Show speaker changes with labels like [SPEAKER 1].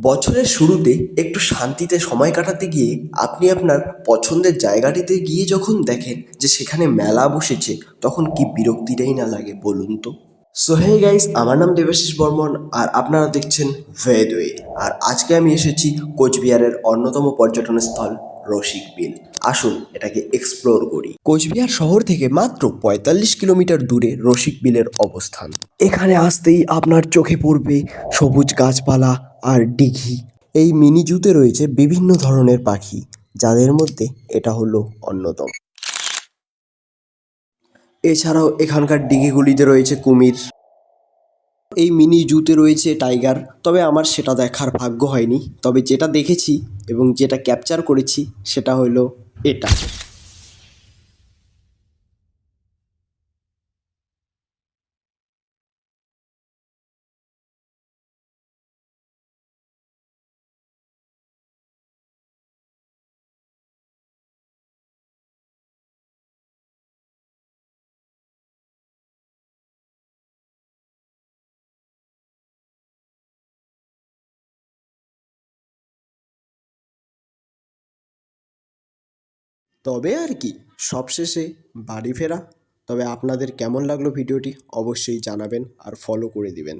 [SPEAKER 1] বছরের শুরুতে একটু শান্তিতে সময় কাটাতে গিয়ে আপনি আপনার পছন্দের জায়গাটিতে গিয়ে যখন দেখেন যে সেখানে মেলা বসেছে, তখন কি বিরক্তিটাই না লাগে বলুন তো। সো হে গাইস, আমার নাম দেবাশিস বর্মন আর আপনারা দেখছেন ভেদওয়ে। আর আজকে আমি এসেছি কোচবিহারের অন্যতম পর্যটন স্থল রসিক বিল। আসুন এটাকে এক্সপ্লোর করি। কোচবিহার শহর থেকে মাত্র ৪৫ কিলোমিটার দূরে রসিক বিলের অবস্থান। এখানে আসতেই আপনার চোখে পড়বে সবুজ গাছপালা আর দিঘি। এই মিনি জুতে রয়েছে বিভিন্ন ধরনের পাখি, যাদের মধ্যে এটা হলো অন্যতম। এছাড়াও এখানকার দিঘিগুলিতে রয়েছে কুমির। এই মিনি জুতে রয়েছে টাইগার, তবে আমার সেটা দেখার ভাগ্য হয়নি। তবে যেটা দেখেছি এবং যেটা ক্যাপচার করেছি সেটা হলো এটা। তবে আর কি, সবশেষে বাড়ি ফেরা। তবে আপনাদের কেমন লাগলো ভিডিওটি অবশ্যই জানাবেন আর ফলো করে দিবেন।